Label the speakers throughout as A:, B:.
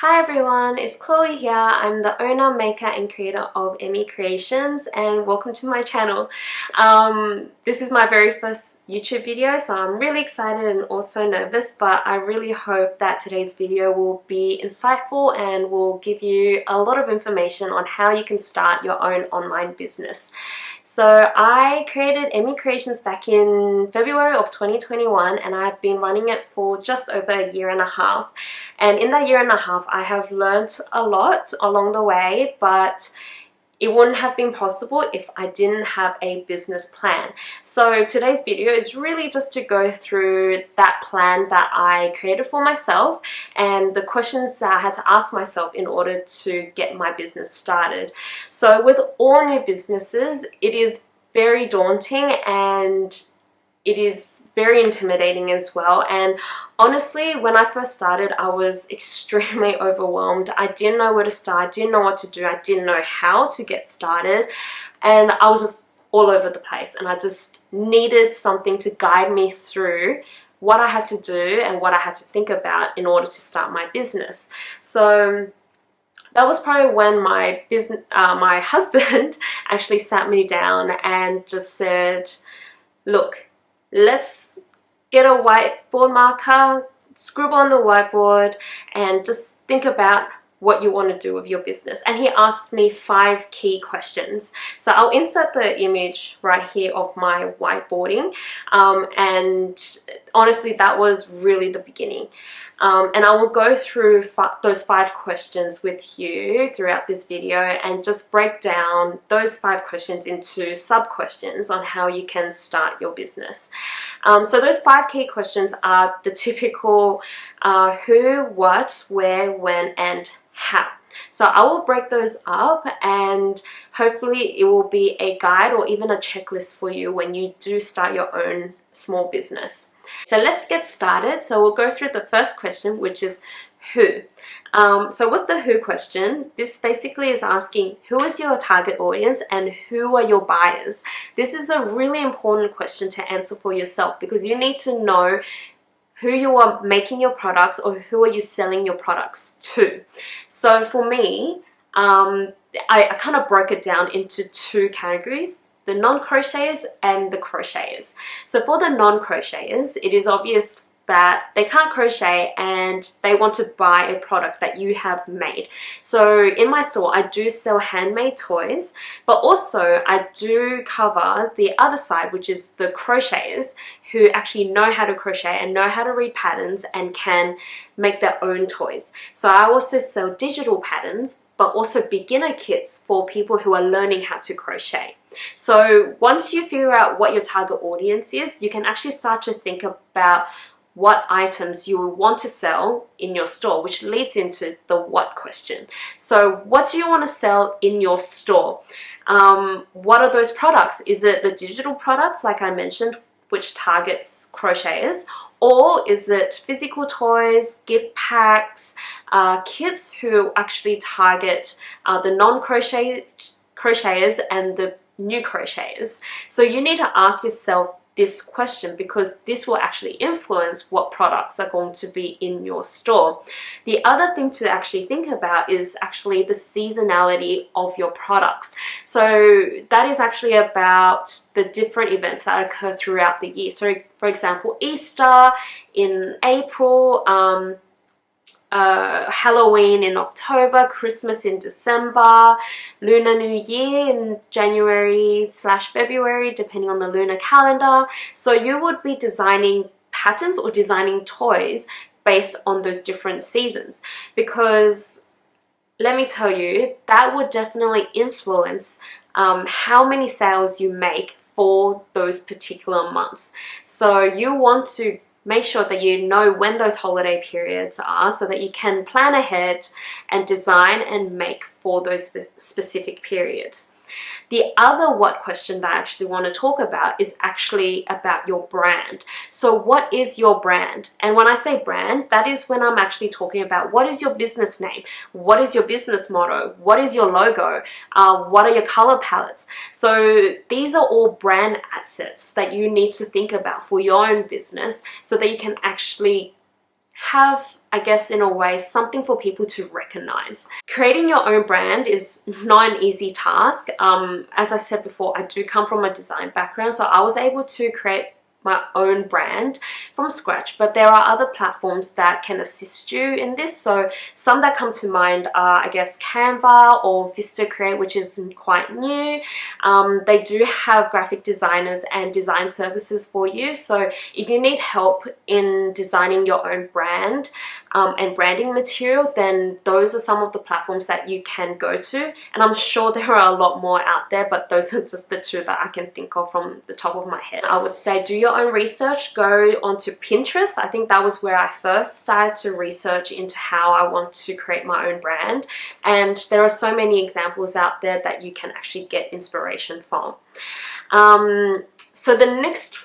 A: Hi everyone, it's Chloe here. I'm the owner, maker and creator of Emmy Creations and welcome to my channel. This is my very first YouTube video, so I'm really excited and also nervous, but I really hope that today's video will be insightful and will give you a lot of information on how you can start your own online business. So I created Emmy Creations back in February of 2021 and I've been running it for just over a year and a half. And in that year and a half, I have learned a lot along the way, but it wouldn't have been possible if I didn't have a business plan. So today's video is really just to go through that plan that I created for myself and the questions that I had to ask myself in order to get my business started. So with all new businesses, it is very daunting and it is very intimidating as well, and honestly when I first started I was extremely overwhelmed. I didn't know where to start, didn't know what to do, I didn't know how to get started, and I was just all over the place and I just needed something to guide me through what I had to do and what I had to think about in order to start my business. So that was probably when my husband actually sat me down and just said, look, let's get a whiteboard marker, scribble on the whiteboard and just think about what you want to do with your business. And he asked me 5 key questions. So I'll insert the image right here of my whiteboarding, and honestly that was really the beginning. And I will go through those 5 questions with you throughout this video and just break down those 5 questions into sub-questions on how you can start your business. So those 5 key questions are the typical who, what, where, when, and how. So I will break those up and hopefully it will be a guide or even a checklist for you when you do start your own small business. So let's get started. So we'll go through the first question, which is who. So with the who question, this basically is asking who is your target audience and who are your buyers. This is a really important question to answer for yourself because you need to know who you are making your products or who are you selling your products to. So for me, I kind of broke it down into 2 categories: the non-crocheters and the crocheters. So for the non-crocheters, it is obvious that they can't crochet and they want to buy a product that you have made. So in my store I do sell handmade toys, but also I do cover the other side, which is the crocheters who actually know how to crochet and know how to read patterns and can make their own toys. So I also sell digital patterns, but also beginner kits for people who are learning how to crochet. So once you figure out what your target audience is, you can actually start to think about what items you will want to sell in your store, which leads into the what question. So what do you want to sell in your store? What are those products? Is it the digital products like I mentioned, which targets crocheters, or is it physical toys, gift packs, kits who actually target the non-crocheters and the new crocheters? So you need to ask yourself this question because this will actually influence what products are going to be in your store. The other thing to actually think about is actually the seasonality of your products. So that is actually about the different events that occur throughout the year. So for example, Easter in April, Halloween in October, Christmas in December, Lunar New Year in January/February, depending on the lunar calendar. So you would be designing patterns or designing toys based on those different seasons, because let me tell you, that would definitely influence how many sales you make for those particular months. So you want to make sure that you know when those holiday periods are so that you can plan ahead and design and make for those specific periods. The other what question that I actually want to talk about is actually about your brand. So what is your brand? And when I say brand, that is when I'm actually talking about what is your business name? What is your business motto? What is your logo? What are your color palettes? So these are all brand assets that you need to think about for your own business so that you can actually have, I guess, in a way, something for people to recognize. Creating your own brand is not an easy task. As I said before, I do come from a design background, so I was able to create my own brand from scratch, but there are other platforms that can assist you in this. So some that come to mind are, I guess, Canva or Vista Create, which is quite new. They do have graphic designers and design services for you. So if you need help in designing your own brand and branding material, then those are some of the platforms that you can go to. And I'm sure there are a lot more out there, but those are just the two that I can think of from the top of my head. I would say do your own research, go onto Pinterest. I think that was where I first started to research into how I want to create my own brand, and there are so many examples out there that you can actually get inspiration from. So the next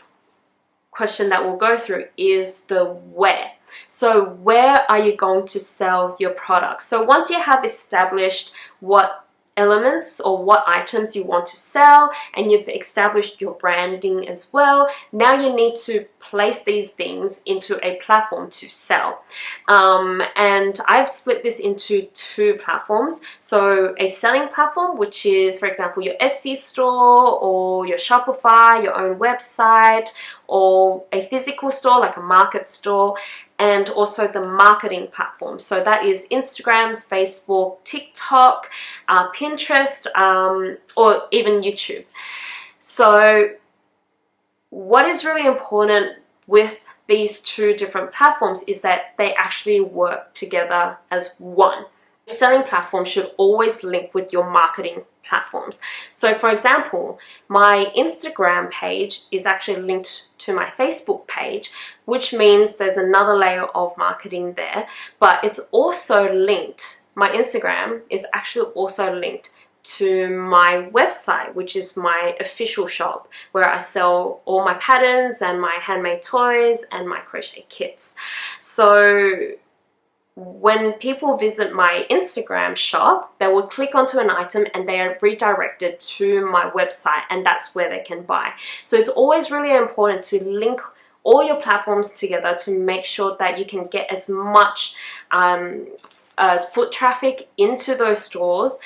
A: question that we'll go through is the where. So where are you going to sell your products? So once you have established what elements or what items you want to sell, and you've established your branding as well, now you need to place these things into a platform to sell. And I've split this into two platforms. So a selling platform, which is, for example, your Etsy store or your Shopify, your own website, or a physical store like a market store, and also the marketing platform. So that is Instagram, Facebook, TikTok, Pinterest, or even YouTube. So what is really important with these two different platforms is that they actually work together as one. Your selling platform should always link with your marketing platforms. So for example, my Instagram page is actually linked to my Facebook page, which means there's another layer of marketing there, but it's also linked. My Instagram is actually also linked to my website, which is my official shop where I sell all my patterns and my handmade toys and my crochet kits. So when people visit my Instagram shop, they will click onto an item and they are redirected to my website, and that's where they can buy. So it's always really important to link all your platforms together to make sure that you can get as much foot traffic into those stores,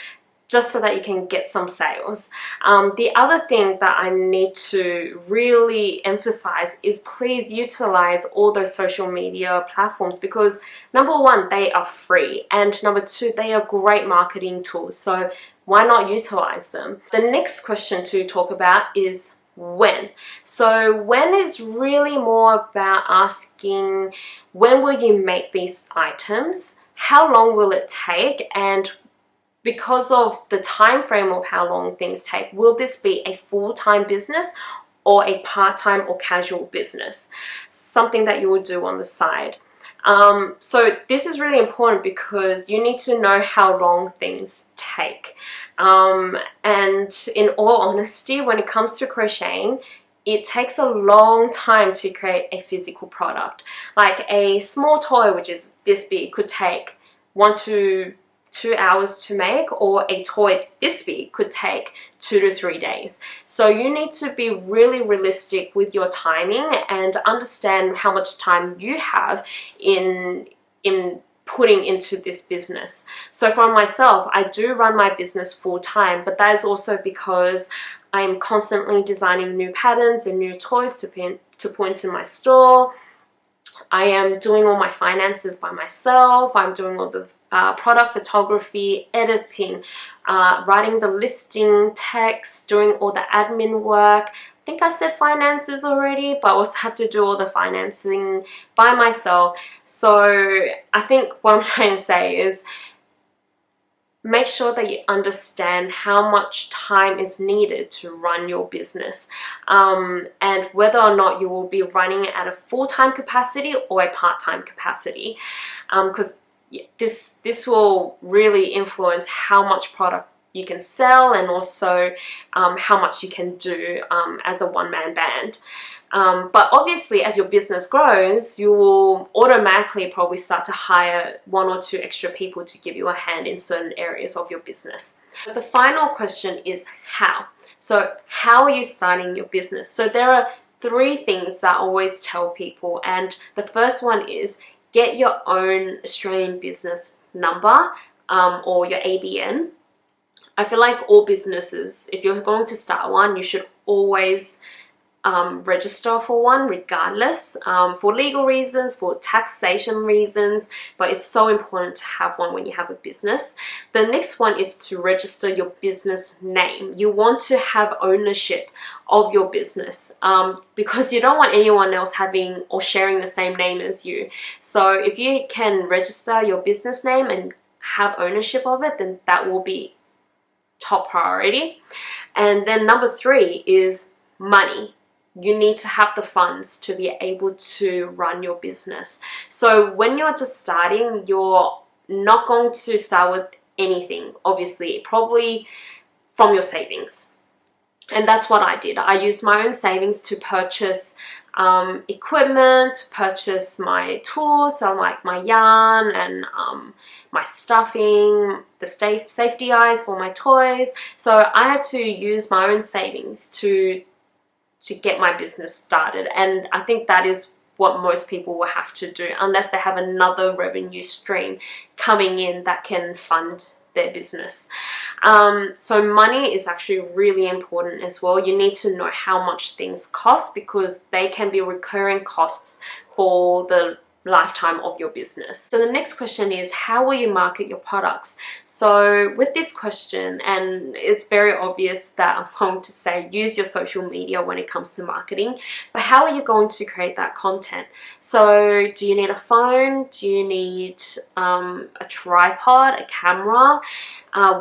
A: just so that you can get some sales. The other thing that I need to really emphasize is please utilize all those social media platforms, because number one, they are free, and number two, they are great marketing tools. So why not utilize them? The next question to talk about is when. So when is really more about asking, when will you make these items? How long will it take? And because of the time frame of how long things take, will this be a full-time business or a part-time or casual business? Something that you will do on the side. So this is really important because you need to know how long things take. And in all honesty, when it comes to crocheting, it takes a long time to create a physical product. Like a small toy, which is this big, could take 1 to 2 hours to make, or a toy this big could take 2 to 3 days. So you need to be really realistic with your timing and understand how much time you have in putting into this business. So for myself, I do run my business full-time, but that is also because I'm constantly designing new patterns and new toys to put into my store. I am doing all my finances by myself. I'm doing all the product photography, editing, writing the listing text, doing all the admin work. I think I said finances already, but I also have to do all the financing by myself. So I think what I'm trying to say is make sure that you understand how much time is needed to run your business, and whether or not you will be running it at a full-time capacity or a part-time capacity, because this will really influence how much product you can sell, and also how much you can do as a one-man band. But obviously, as your business grows, you will automatically probably start to hire 1 or 2 extra people to give you a hand in certain areas of your business. But the final question is how. So how are you starting your business? So there are 3 things that I always tell people, and the first one is get your own Australian business number or your ABN. I feel like all businesses, if you're going to start one, you should always register for one regardless, for legal reasons, for taxation reasons, but it's so important to have one when you have a business. The next one is to register your business name. You want to have ownership of your business because you don't want anyone else having or sharing the same name as you. So if you can register your business name and have ownership of it, then that will be top priority. And then number 3 is money. You need to have the funds to be able to run your business. So when you're just starting, you're not going to start with anything, obviously, probably from your savings. And that's what I did. I used my own savings to purchase equipment, purchase my tools, so like my yarn and my stuffing, the safety eyes for my toys. So I had to use my own savings to get my business started, and I think that is what most people will have to do unless they have another revenue stream coming in that can fund their business. So money is actually really important as well. You need to know how much things cost because they can be recurring costs for the lifetime of your business. So the next question is, how will you market your products? So with this question, and it's very obvious that I'm going to say use your social media when it comes to marketing, but how are you going to create that content? So do you need a phone? Do you need a tripod, a camera?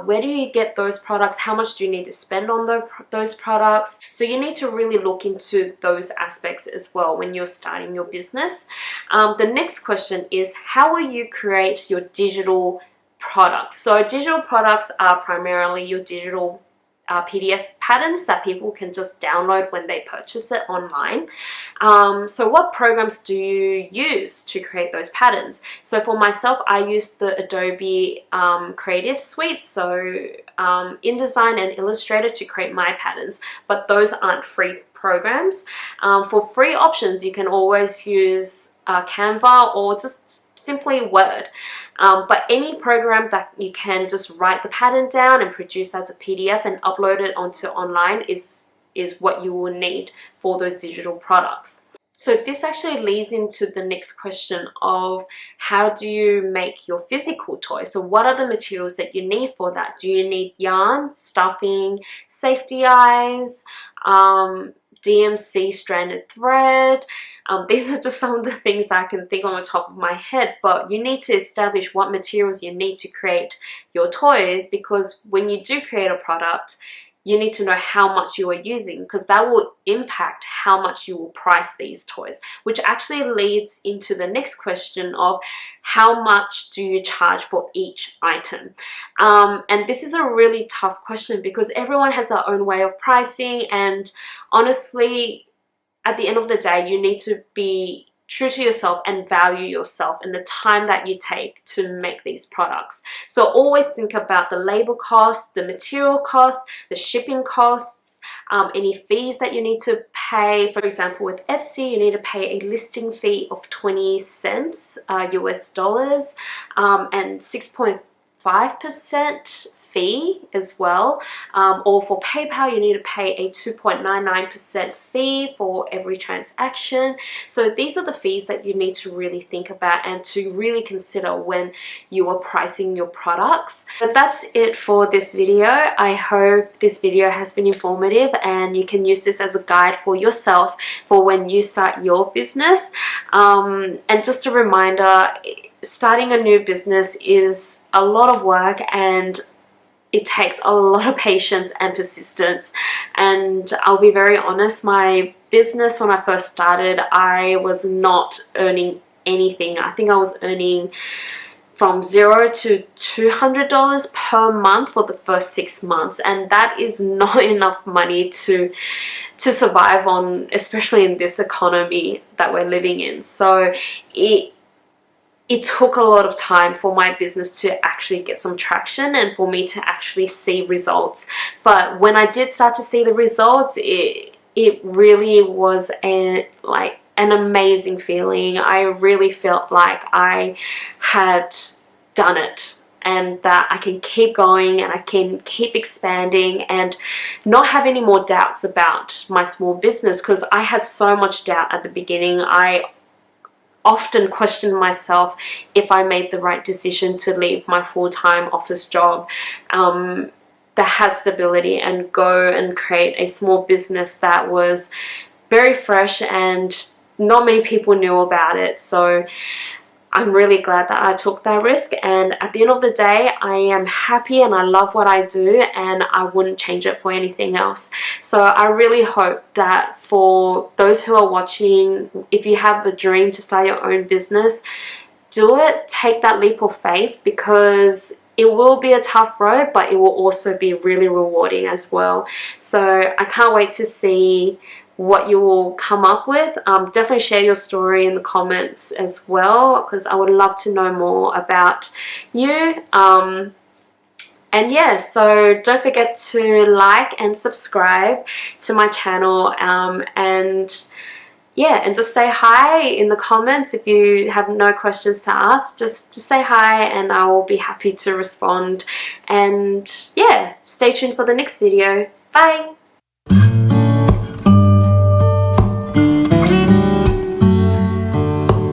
A: Where do you get those products? How much do you need to spend on those products? So you need to really look into those aspects as well when you're starting your business. The next question is, how will you create your digital products? So digital products are primarily your digital PDF patterns that people can just download when they purchase it online. So what programs do you use to create those patterns? So for myself, I use the Adobe Creative Suite, so InDesign and Illustrator to create my patterns, but those aren't free programs. For free options, you can always use Canva or just simply Word. But any program that you can just write the pattern down and produce as a PDF and upload it onto online is what you will need for those digital products. So this actually leads into the next question of, how do you make your physical toy? So what are the materials that you need for that? Do you need yarn, stuffing, safety eyes, DMC stranded thread? These are just some of the things I can think on the top of my head, but you need to establish what materials you need to create your toys, because when you do create a product, you need to know how much you are using, because that will impact how much you will price these toys, which actually leads into the next question of, how much do you charge for each item? And this is a really tough question because everyone has their own way of pricing, and honestly, at the end of the day, you need to be true to yourself and value yourself and the time that you take to make these products. So always think about the labor costs, the material costs, the shipping costs, any fees that you need to pay. For example, with Etsy, you need to pay a listing fee of 20 cents US dollars and 6.5% fee as well, or for PayPal you need to pay a 2.99% fee for every transaction. So these are the fees that you need to really think about and to really consider when you are pricing your products. But that's it for this video. I hope this video has been informative and you can use this as a guide for yourself for when you start your business. And just a reminder, starting a new business is a lot of work and it takes a lot of patience and persistence. And I'll be very honest, my business when I first started, I was not earning anything. I think I was earning from $0 to $200 per month for the first 6 months, and that is not enough money to survive on, especially in this economy that we're living in. So it took a lot of time for my business to actually get some traction and for me to actually see results. But when I did start to see the results, it really was an amazing feeling. I really felt like I had done it, and that I can keep going and I can keep expanding and not have any more doubts about my small business, because I had so much doubt at the beginning. I often questioned myself if I made the right decision to leave my full-time office job that has stability and go and create a small business that was very fresh and not many people knew about it. So I'm really glad that I took that risk, and at the end of the day I am happy and I love what I do, and I wouldn't change it for anything else. So I really hope that for those who are watching, if you have a dream to start your own business, do it. Take that leap of faith, because it will be a tough road, but it will also be really rewarding as well. So I can't wait to see what you will come up with. Definitely share your story in the comments as well, because I would love to know more about you. And yeah, so don't forget to like and subscribe to my channel, and yeah, and just say hi in the comments. If you have no questions to ask, just say hi and I will be happy to respond. And yeah, stay tuned for the next video. Bye!